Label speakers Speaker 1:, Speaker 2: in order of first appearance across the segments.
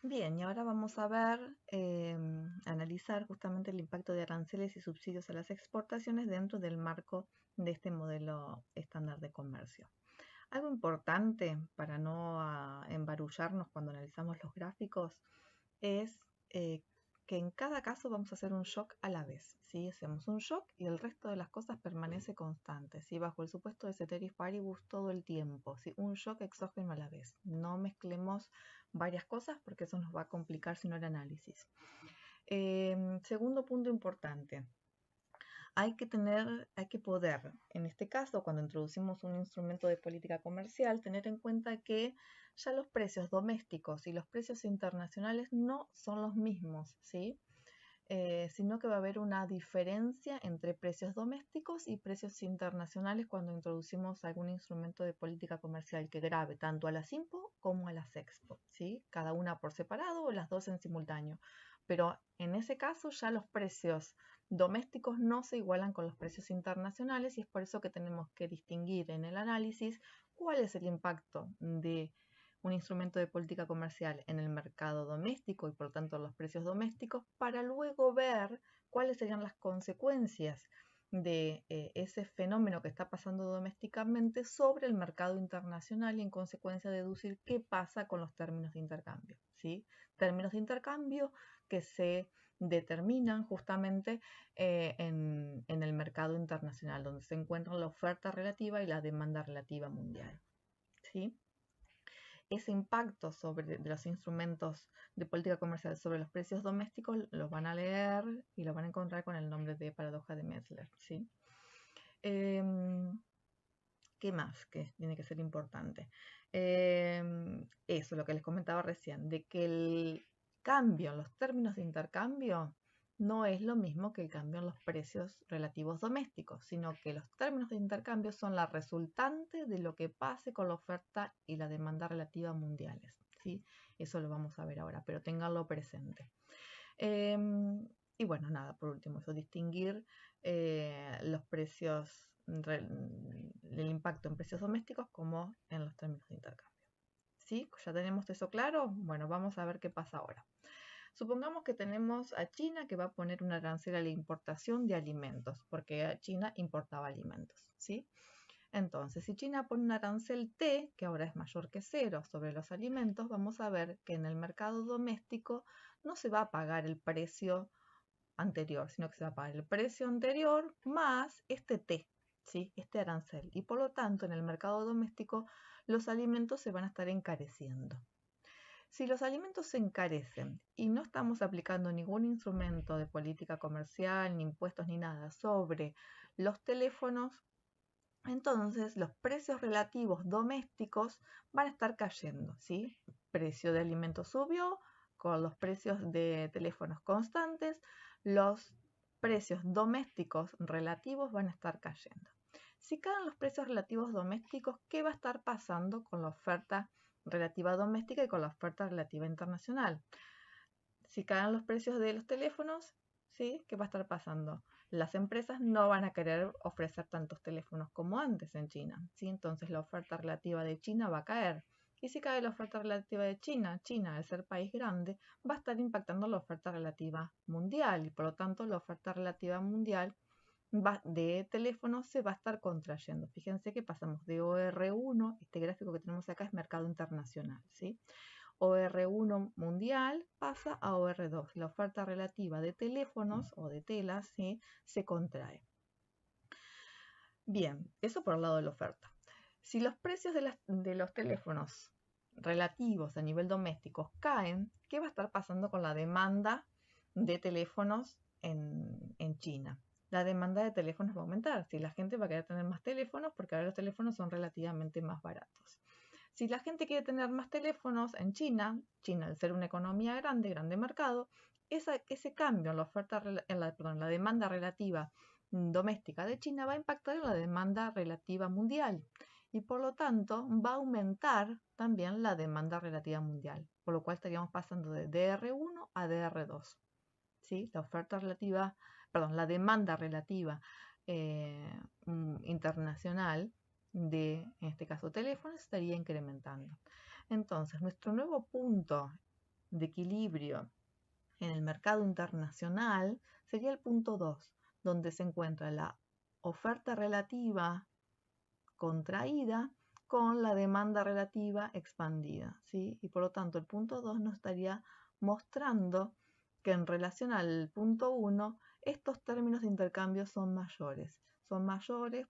Speaker 1: Bien, y ahora vamos a ver, analizar justamente el impacto de aranceles y subsidios a las exportaciones dentro del marco de este modelo estándar de comercio. Algo importante para no embarullarnos cuando analizamos los gráficos es que en cada caso vamos a hacer un shock a la vez, ¿sí? Hacemos un shock y el resto de las cosas permanece constante, ¿sí? Bajo el supuesto de ceteris paribus todo el tiempo, ¿sí? Un shock exógeno a la vez. No mezclemos varias cosas porque eso nos va a complicar si no el análisis. Segundo punto importante, hay que poder, en este caso, cuando introducimos un instrumento de política comercial, tener en cuenta que ya los precios domésticos y los precios internacionales no son los mismos, ¿sí? Sino que va a haber una diferencia entre precios domésticos y precios internacionales cuando introducimos algún instrumento de política comercial que grave tanto a las IMPO como a las EXPO, ¿sí? Cada una por separado o las dos en simultáneo. Pero en ese caso ya los precios domésticos no se igualan con los precios internacionales y es por eso que tenemos que distinguir en el análisis cuál es el impacto de un instrumento de política comercial en el mercado doméstico y por lo tanto los precios domésticos para luego ver cuáles serían las consecuencias de ese fenómeno que está pasando domésticamente sobre el mercado internacional y en consecuencia deducir qué pasa con los términos de intercambio, ¿sí? Términos de intercambio que se determinan justamente en el mercado internacional, donde se encuentra la oferta relativa y la demanda relativa mundial, ¿sí? Ese impacto de los instrumentos de política comercial sobre los precios domésticos lo van a leer y lo van a encontrar con el nombre de paradoja de Metzler, ¿sí? Eh, ¿Qué más que tiene que ser importante? Eso, lo que les comentaba recién, de que el cambio en los términos de intercambio no es lo mismo que el cambio en los precios relativos domésticos, sino que los términos de intercambio son la resultante de lo que pase con la oferta y la demanda relativa mundiales, ¿sí? Eso lo vamos a ver ahora, pero ténganlo presente. Y bueno, nada, por último, eso, distinguir los precios, el impacto en precios domésticos como en los términos de intercambio. ¿Sí? ¿Ya tenemos eso claro? Bueno, vamos a ver qué pasa ahora. Supongamos que tenemos a China que va a poner un arancel a la importación de alimentos, porque China importaba alimentos, ¿sí? Entonces, si China pone un arancel T, que ahora es mayor que cero sobre los alimentos, vamos a ver que en el mercado doméstico no se va a pagar el precio anterior, sino que se va a pagar el precio anterior más este T, ¿sí? Este arancel. Y por lo tanto, en el mercado doméstico, los alimentos se van a estar encareciendo. Si los alimentos se encarecen y no estamos aplicando ningún instrumento de política comercial, ni impuestos, ni nada sobre los teléfonos, entonces los precios relativos domésticos van a estar cayendo, ¿sí? Precio de alimentos subió, con los precios de teléfonos constantes, los precios domésticos relativos van a estar cayendo. Si caen los precios relativos domésticos, ¿qué va a estar pasando con la oferta relativa doméstica y con la oferta relativa internacional? Si caen los precios de los teléfonos, ¿sí? ¿Qué va a estar pasando? Las empresas no van a querer ofrecer tantos teléfonos como antes en China, ¿sí? Entonces la oferta relativa de China va a caer. Y si cae la oferta relativa de China, China al ser país grande, va a estar impactando la oferta relativa mundial y por lo tanto la oferta relativa mundial de teléfonos se va a estar contrayendo. Fíjense que pasamos de OR1, este gráfico que tenemos acá es mercado internacional, ¿sí? OR1 mundial pasa a OR2. La oferta relativa de teléfonos o de telas, ¿sí? Se contrae. Bien, eso por el lado de la oferta. Si los precios de los teléfonos relativos a nivel doméstico caen, ¿qué va a estar pasando con la demanda de teléfonos en China? La demanda de teléfonos va a aumentar. Si la gente va a querer tener más teléfonos, porque ahora los teléfonos son relativamente más baratos. Si la gente quiere tener más teléfonos en China, China al ser una economía grande, grande mercado, ese cambio en la oferta, la demanda relativa doméstica de China va a impactar en la demanda relativa mundial y por lo tanto va a aumentar también la demanda relativa mundial, por lo cual estaríamos pasando de DR1 a DR2. ¿Sí? La oferta relativa, perdón, la demanda relativa internacional de, en este caso, teléfonos estaría incrementando. Entonces, nuestro nuevo punto de equilibrio en el mercado internacional sería el punto 2, donde se encuentra la oferta relativa contraída con la demanda relativa expandida, ¿sí? Y por lo tanto el punto 2 nos estaría mostrando que en relación al punto 1 estos términos de intercambio son mayores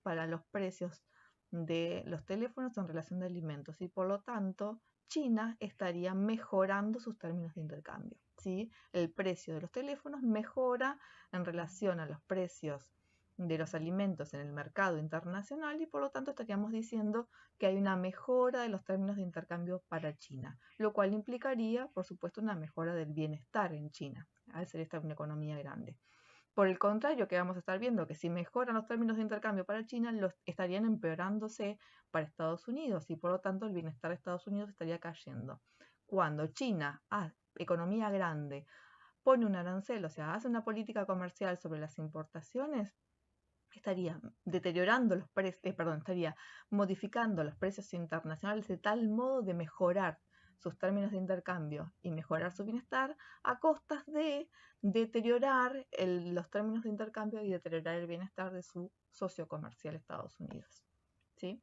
Speaker 1: para los precios de los teléfonos en relación de alimentos y por lo tanto China estaría mejorando sus términos de intercambio, ¿sí? El precio de los teléfonos mejora en relación a los precios de los alimentos en el mercado internacional y por lo tanto estaríamos diciendo que hay una mejora de los términos de intercambio para China, lo cual implicaría, por supuesto, una mejora del bienestar en China, al ser esta una economía grande. Por el contrario, que vamos a estar viendo que si mejoran los términos de intercambio para China, los estarían empeorándose para Estados Unidos y por lo tanto el bienestar de Estados Unidos estaría cayendo. Cuando China, economía grande, pone un arancel, o sea, hace una política comercial sobre las importaciones, estaría deteriorando los precios, estaría modificando los precios internacionales de tal modo de mejorar sus términos de intercambio y mejorar su bienestar a costas de deteriorar los términos de intercambio y deteriorar el bienestar de su socio comercial Estados Unidos. ¿Sí?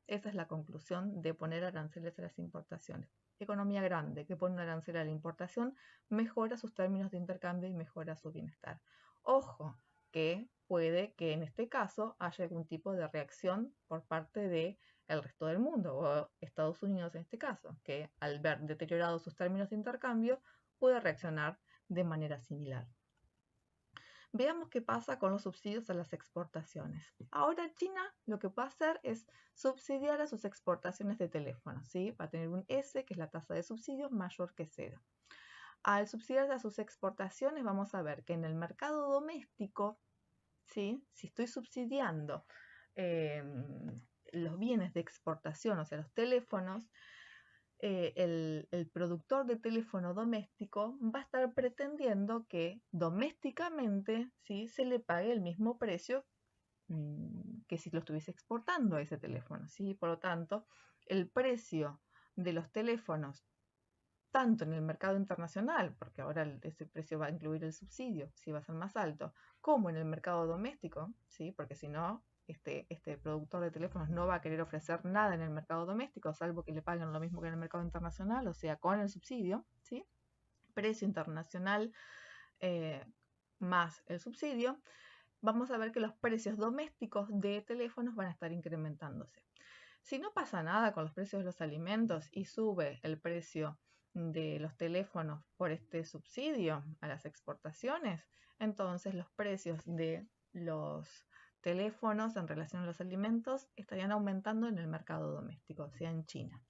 Speaker 1: Esa es la conclusión de poner aranceles a las importaciones. Economía grande que pone un arancel a la importación mejora sus términos de intercambio y mejora su bienestar. Ojo, que puede que en este caso haya algún tipo de reacción por parte del resto del mundo, o Estados Unidos en este caso, que al ver deteriorados sus términos de intercambio puede reaccionar de manera similar. Veamos qué pasa con los subsidios a las exportaciones. Ahora China lo que puede hacer es subsidiar a sus exportaciones de teléfonos, ¿sí? Va a tener un S, que es la tasa de subsidio, mayor que 0. Al subsidiar a sus exportaciones vamos a ver que en el mercado doméstico, ¿sí? Si estoy subsidiando los bienes de exportación, o sea, los teléfonos, el productor de teléfono doméstico va a estar pretendiendo que domésticamente, ¿sí?, se le pague el mismo precio que si lo estuviese exportando a ese teléfono, ¿sí? Por lo tanto, el precio de los teléfonos, tanto en el mercado internacional, porque ahora ese precio va a incluir el subsidio, si va a ser más alto, como en el mercado doméstico, ¿sí? Porque si no, este productor de teléfonos no va a querer ofrecer nada en el mercado doméstico, salvo que le paguen lo mismo que en el mercado internacional, o sea, con el subsidio, ¿sí? Precio internacional más el subsidio, vamos a ver que los precios domésticos de teléfonos van a estar incrementándose. Si no pasa nada con los precios de los alimentos y sube el precio de los teléfonos por este subsidio a las exportaciones, entonces los precios de los teléfonos en relación a los alimentos estarían aumentando en el mercado doméstico, o sea, en China.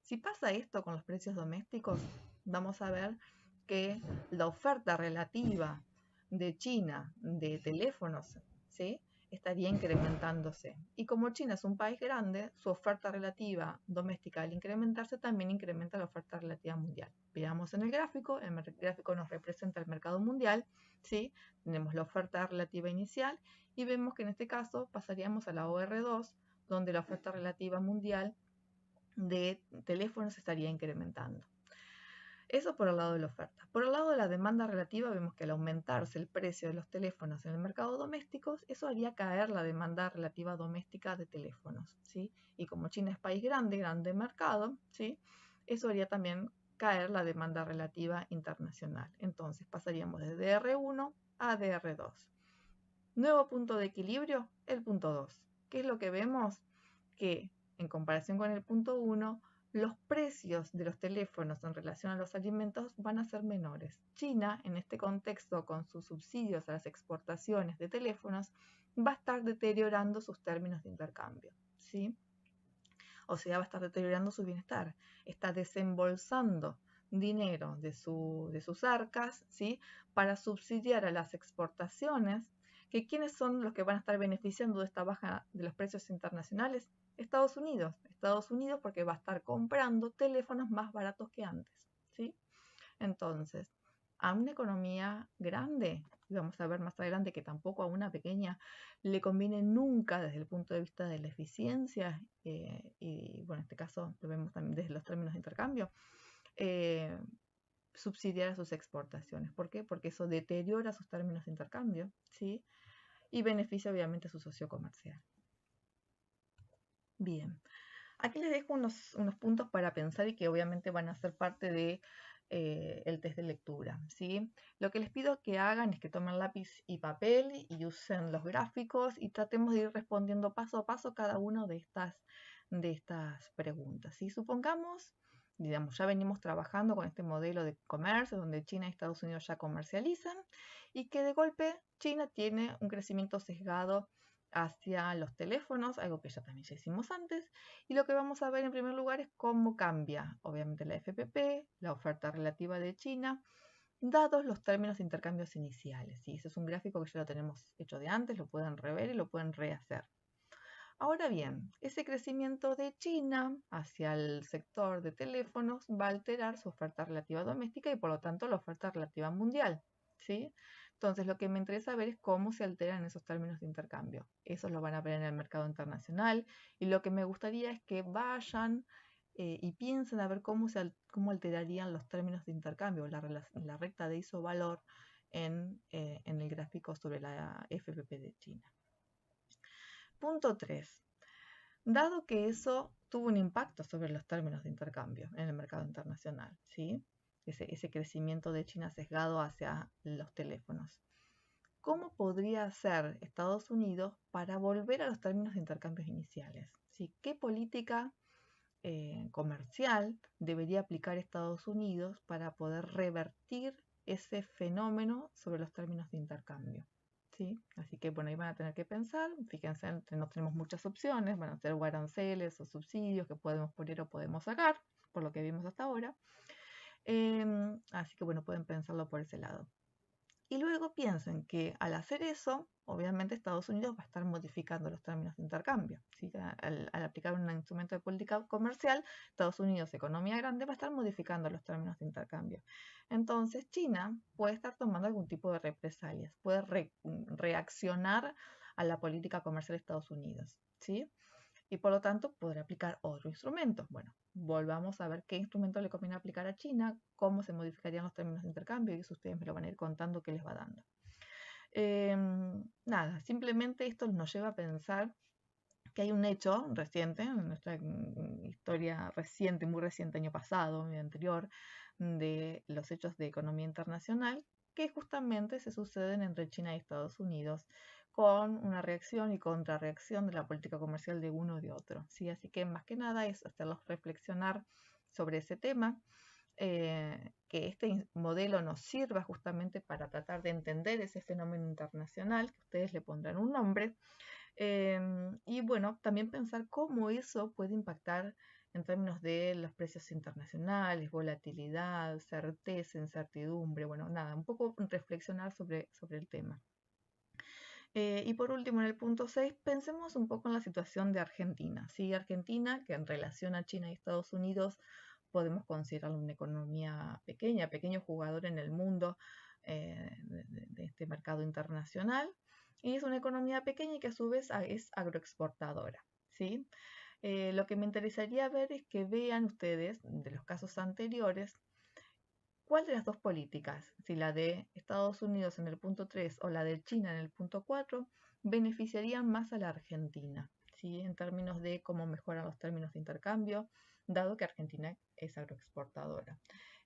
Speaker 1: Si pasa esto con los precios domésticos, vamos a ver que la oferta relativa de China de teléfonos, ¿sí?, estaría incrementándose. Y como China es un país grande, su oferta relativa doméstica al incrementarse también incrementa la oferta relativa mundial. Veamos en el gráfico nos representa el mercado mundial, ¿sí? Tenemos la oferta relativa inicial y vemos que en este caso pasaríamos a la OR2, donde la oferta relativa mundial de teléfonos estaría incrementando. Eso por el lado de la oferta. Por el lado de la demanda relativa, vemos que al aumentarse el precio de los teléfonos en el mercado doméstico, eso haría caer la demanda relativa doméstica de teléfonos, ¿sí? Y como China es país grande, grande mercado, ¿sí?, eso haría también caer la demanda relativa internacional. Entonces pasaríamos de DR1 a DR2. Nuevo punto de equilibrio, el punto 2. ¿Qué es lo que vemos? Que en comparación con el punto 1, los precios de los teléfonos en relación a los alimentos van a ser menores. China, en este contexto, con sus subsidios a las exportaciones de teléfonos, va a estar deteriorando sus términos de intercambio, ¿sí? O sea, va a estar deteriorando su bienestar. Está desembolsando dinero de sus arcas, ¿sí?, para subsidiar a las exportaciones. ¿Que quiénes son los que van a estar beneficiando de esta baja de los precios internacionales? Estados Unidos. Estados Unidos, porque va a estar comprando teléfonos más baratos que antes, ¿sí? Entonces, a una economía grande, y vamos a ver más adelante que tampoco a una pequeña le conviene nunca desde el punto de vista de la eficiencia, y bueno, en este caso lo vemos también desde los términos de intercambio, subsidiar sus exportaciones. ¿Por qué? Porque eso deteriora sus términos de intercambio, ¿sí? Y beneficia obviamente a su socio comercial. Bien, aquí les dejo unos puntos para pensar y que obviamente van a ser parte de el test de lectura, ¿sí? Lo que les pido que hagan es que tomen lápiz y papel y usen los gráficos y tratemos de ir respondiendo paso a paso cada una de estas preguntas, ¿sí? Supongamos, digamos, ya venimos trabajando con este modelo de comercio donde China y Estados Unidos ya comercializan y que de golpe China tiene un crecimiento sesgado hacia los teléfonos, algo que ya también ya hicimos antes, y lo que vamos a ver en primer lugar es cómo cambia, obviamente, la FPP, la oferta relativa de China, dados los términos de intercambios iniciales. ¿Sí? Ese es un gráfico que ya lo tenemos hecho de antes, lo pueden rever y lo pueden rehacer. Ahora bien, ese crecimiento de China hacia el sector de teléfonos va a alterar su oferta relativa doméstica y por lo tanto la oferta relativa mundial, ¿sí? Entonces lo que me interesa ver es cómo se alteran esos términos de intercambio. Eso lo van a ver en el mercado internacional y lo que me gustaría es que vayan y piensen a ver cómo alterarían los términos de intercambio, la recta de isovalor en el gráfico sobre la FPP de China. Punto 3. Dado que eso tuvo un impacto sobre los términos de intercambio en el mercado internacional, ¿sí? Ese crecimiento de China sesgado hacia los teléfonos. ¿Cómo podría hacer Estados Unidos para volver a los términos de intercambios iniciales? ¿Sí? ¿Qué política comercial debería aplicar Estados Unidos para poder revertir ese fenómeno sobre los términos de intercambio? ¿Sí? Así que bueno, ahí van a tener que pensar, fíjense, no tenemos muchas opciones, van a ser o aranceles o subsidios que podemos poner o podemos sacar, por lo que vimos hasta ahora. Así que bueno, pueden pensarlo por ese lado. Y luego piensen que al hacer eso, obviamente Estados Unidos va a estar modificando los términos de intercambio. ¿Sí? Al aplicar un instrumento de política comercial, Estados Unidos, economía grande, va a estar modificando los términos de intercambio. Entonces China puede estar tomando algún tipo de represalias, puede reaccionar a la política comercial de Estados Unidos. ¿Sí? Y por lo tanto podrá aplicar otro instrumento. Bueno, volvamos a ver qué instrumento le conviene aplicar a China, cómo se modificarían los términos de intercambio, y eso ustedes me lo van a ir contando qué les va dando. Nada, simplemente esto nos lleva a pensar que hay un hecho reciente, en nuestra historia reciente, muy reciente, año pasado y anterior, de los hechos de economía internacional, que justamente se suceden entre China y Estados Unidos, con una reacción y contrarreacción de la política comercial de uno y de otro. ¿Sí? Así que más que nada es hacerlos reflexionar sobre ese tema, que este modelo nos sirva justamente para tratar de entender ese fenómeno internacional, que ustedes le pondrán un nombre, y bueno, también pensar cómo eso puede impactar en términos de los precios internacionales, volatilidad, certeza, incertidumbre, bueno, nada, un poco reflexionar sobre el tema. Y por último, en el punto 6, pensemos un poco en la situación de Argentina. ¿Sí? Argentina, que en relación a China y Estados Unidos podemos considerarlo una economía pequeña, pequeño jugador en el mundo de este mercado internacional. Y es una economía pequeña y que a su vez es agroexportadora. ¿Sí? Lo que me interesaría ver es que vean ustedes, de los casos anteriores, ¿cuál de las dos políticas, si la de Estados Unidos en el punto 3 o la de China en el punto 4, beneficiarían más a la Argentina? ¿Sí? En términos de cómo mejoran los términos de intercambio, dado que Argentina es agroexportadora.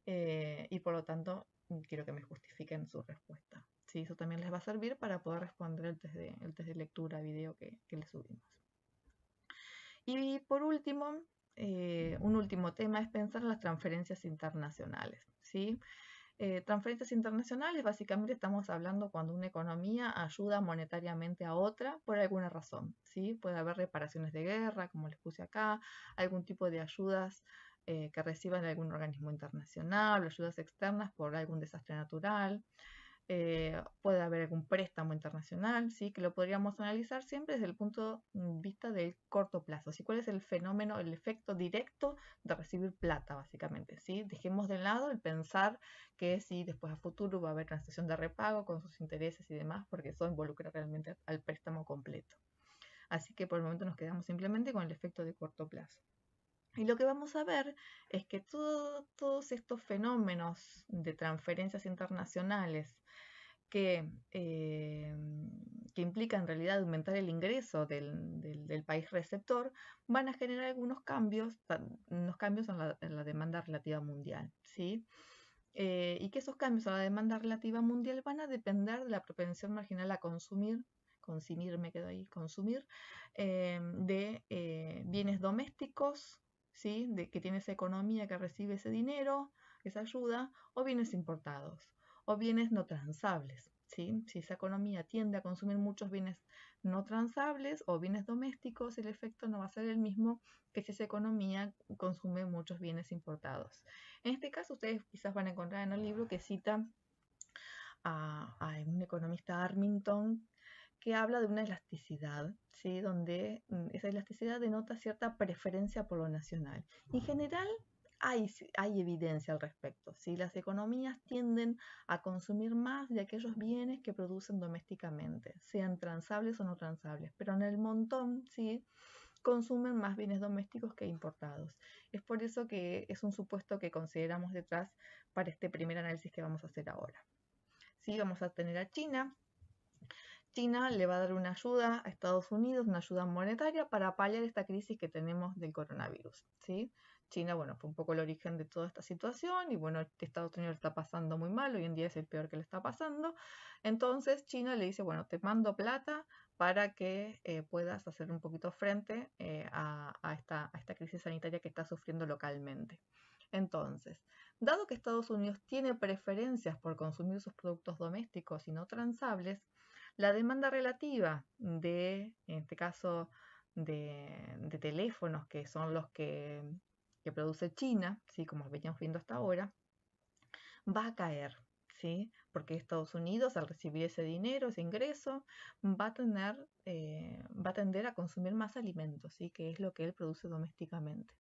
Speaker 1: Y por lo tanto, quiero que me justifiquen su respuesta. ¿Sí? Eso también les va a servir para poder responder el test de lectura video que les subimos. Y por último, un último tema es pensar en las transferencias internacionales. ¿Sí? Transferencias internacionales, básicamente estamos hablando cuando una economía ayuda monetariamente a otra por alguna razón. ¿Sí? Puede haber reparaciones de guerra, como les puse acá, algún tipo de ayudas que reciban de algún organismo internacional, o ayudas externas por algún desastre natural. Puede haber algún préstamo internacional, ¿sí? Que lo podríamos analizar siempre desde el punto de vista del corto plazo, ¿sí? ¿Cuál es el fenómeno, el efecto directo de recibir plata, básicamente? ¿Sí? Dejemos de lado el pensar que si después a futuro va a haber una situación de repago con sus intereses y demás, porque eso involucra realmente al préstamo completo. Así que por el momento nos quedamos simplemente con el efecto de corto plazo. Y lo que vamos a ver es que todos estos fenómenos de transferencias internacionales que que implica en realidad aumentar el ingreso del país receptor, van a generar algunos cambios, unos cambios en la demanda relativa mundial, ¿sí? Y que esos cambios en la demanda relativa mundial van a depender de la propensión marginal a consumir me quedo ahí, consumir, de bienes domésticos, ¿sí? De que tiene esa economía que recibe ese dinero, esa ayuda, o bienes importados, o bienes no transables, ¿sí? Si esa economía tiende a consumir muchos bienes no transables o bienes domésticos, el efecto no va a ser el mismo que si esa economía consume muchos bienes importados. En este caso, ustedes quizás van a encontrar en el libro que cita a un economista Armington que habla de una elasticidad, ¿sí? Donde esa elasticidad denota cierta preferencia por lo nacional. En general, hay evidencia al respecto, ¿sí? Las economías tienden a consumir más de aquellos bienes que producen domésticamente, sean transables o no transables, pero en el montón, ¿sí? Consumen más bienes domésticos que importados. Es por eso que es un supuesto que consideramos detrás para este primer análisis que vamos a hacer ahora. ¿Sí? Vamos a tener a China. China le va a dar una ayuda a Estados Unidos, una ayuda monetaria para paliar esta crisis que tenemos del coronavirus, ¿sí? China, bueno, fue un poco el origen de toda esta situación y bueno, Estados Unidos está pasando muy mal, hoy en día es el peor que le está pasando. Entonces China le dice, bueno, te mando plata para que puedas hacer un poquito frente a esta crisis sanitaria que está sufriendo localmente. Entonces, dado que Estados Unidos tiene preferencias por consumir sus productos domésticos y no transables, la demanda relativa en este caso, de teléfonos, que son los que produce China, ¿sí? Como veníamos viendo hasta ahora, va a caer, ¿sí? Porque Estados Unidos, al recibir ese dinero, ese ingreso, va a tender a consumir más alimentos, ¿sí? Que es lo que él produce domésticamente.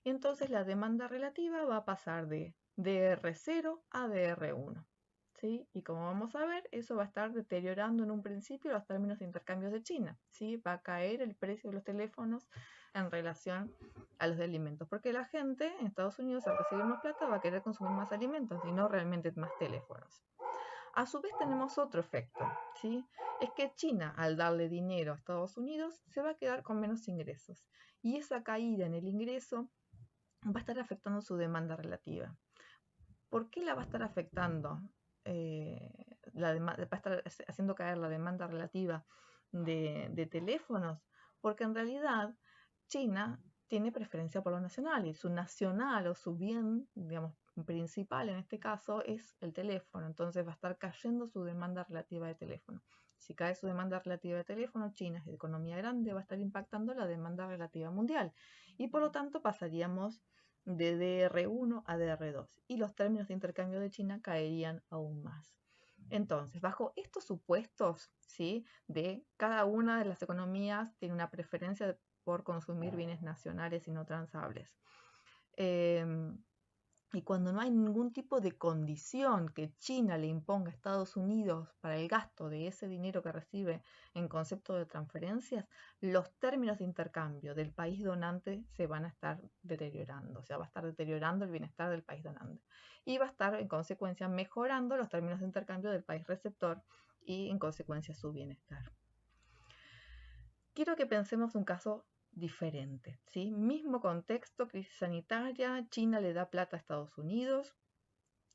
Speaker 1: Entonces la demanda relativa va a pasar de DR0 a DR1. ¿Sí? Y como vamos a ver, eso va a estar deteriorando en un principio los términos de intercambios de China. ¿Sí? Va a caer el precio de los teléfonos en relación a los de alimentos, porque la gente en Estados Unidos al recibir más plata va a querer consumir más alimentos y no realmente más teléfonos. A su vez tenemos otro efecto, ¿sí? Es que China, al darle dinero a Estados Unidos, se va a quedar con menos ingresos. Y esa caída en el ingreso va a estar afectando su demanda relativa. ¿Por qué la va a estar afectando? Va a estar haciendo caer la demanda relativa de teléfonos, porque en realidad China tiene preferencia por lo nacional y su nacional o su bien, digamos, principal en este caso es el teléfono, entonces va a estar cayendo su demanda relativa de teléfono. Si cae su demanda relativa de teléfono, China es de economía grande, va a estar impactando la demanda relativa mundial y por lo tanto pasaríamos de DR1 a DR2 y los términos de intercambio de China caerían aún más. Entonces, bajo estos supuestos, ¿sí? De cada una de las economías tiene una preferencia por consumir bienes nacionales y no transables. Y cuando no hay ningún tipo de condición que China le imponga a Estados Unidos para el gasto de ese dinero que recibe en concepto de transferencias, los términos de intercambio del país donante se van a estar deteriorando, o sea, va a estar deteriorando el bienestar del país donante. Y va a estar, en consecuencia, mejorando los términos de intercambio del país receptor y, en consecuencia, su bienestar. Quiero que pensemos un caso diferente, ¿sí? Mismo contexto, crisis sanitaria, China le da plata a Estados Unidos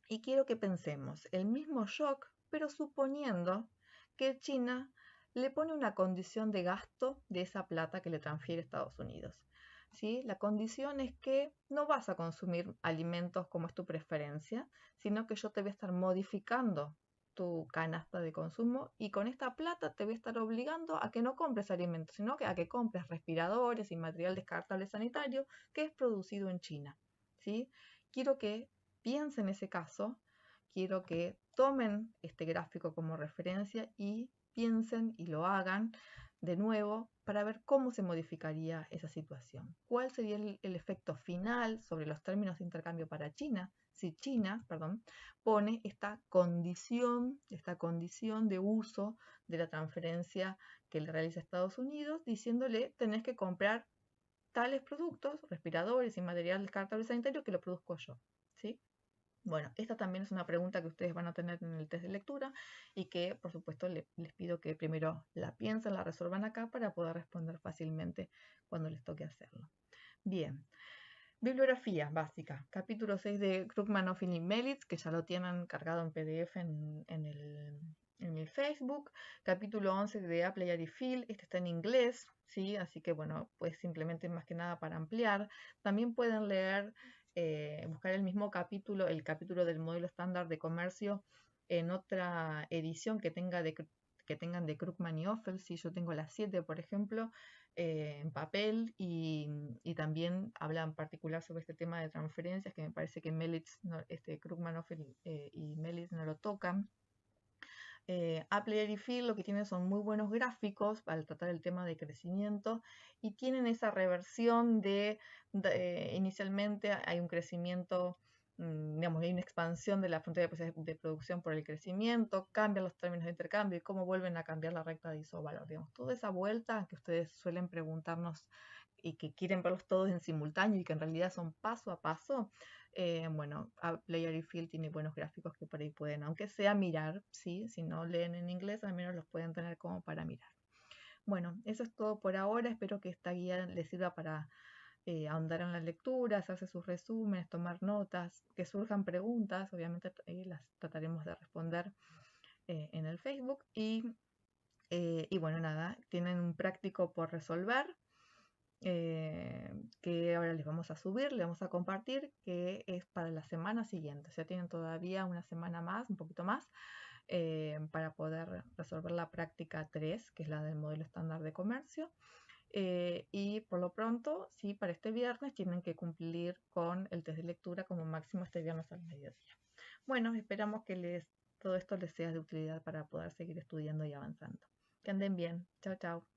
Speaker 1: y quiero que pensemos el mismo shock, pero suponiendo que China le pone una condición de gasto de esa plata que le transfiere Estados Unidos. ¿Sí? La condición es que no vas a consumir alimentos como es tu preferencia, sino que yo te voy a estar modificando tu canasta de consumo y con esta plata te voy a estar obligando a que no compres alimentos, sino que a que compres respiradores y material descartable sanitario que es producido en China. ¿Sí? Quiero que piensen en ese caso, quiero que tomen este gráfico como referencia y piensen y lo hagan de nuevo para ver cómo se modificaría esa situación. ¿Cuál sería el efecto final sobre los términos de intercambio para China si China, pone esta condición de uso de la transferencia que le realiza Estados Unidos, diciéndole tenés que comprar tales productos, respiradores y material cartable sanitario que lo produzco yo, ¿sí? Bueno, esta también es una pregunta que ustedes van a tener en el test de lectura y que, por supuesto, les pido que primero la piensen, la resuelvan acá para poder responder fácilmente cuando les toque hacerlo. Bien, bibliografía básica. Capítulo 6 de Krugman, Ophir y Melitz, que ya lo tienen cargado en PDF en el Facebook. Capítulo 11 de Apple y Phil, este está en inglés, ¿sí? Así que, bueno, pues simplemente más que nada para ampliar. También pueden leer, buscar el mismo capítulo, el capítulo del modelo estándar de comercio en otra edición que tengan de Krugman y Ophel. Si yo tengo las 7, por ejemplo, en papel y también habla en particular sobre este tema de transferencias, que me parece que Melitz, Krugman, Ophel y Melitz no lo tocan. Apple y Phil lo que tienen son muy buenos gráficos para tratar el tema de crecimiento y tienen esa reversión inicialmente hay un crecimiento, digamos, hay una expansión de la frontera de producción por el crecimiento, cambian los términos de intercambio y cómo vuelven a cambiar la recta de isovalor. Digamos, toda esa vuelta que ustedes suelen preguntarnos y que quieren verlos todos en simultáneo y que en realidad son paso a paso. Bueno, Player y Field tiene buenos gráficos que por ahí pueden, aunque sea mirar, ¿sí? Si no leen en inglés, al menos los pueden tener como para mirar. Bueno, eso es todo por ahora. Espero que esta guía les sirva para ahondar en la lectura, hacerse sus resúmenes, tomar notas, que surjan preguntas. Obviamente las trataremos de responder en el Facebook. Y bueno, nada, tienen un práctico por resolver. Que ahora les vamos a subir, les vamos a compartir, que es para la semana siguiente. O sea, tienen todavía una semana más, un poquito más, para poder resolver la práctica 3, que es la del modelo estándar de comercio. Y por lo pronto, sí, para este viernes tienen que cumplir con el test de lectura como máximo este viernes al mediodía. Bueno, esperamos que todo esto les sea de utilidad para poder seguir estudiando y avanzando. Que anden bien. Chao, chao.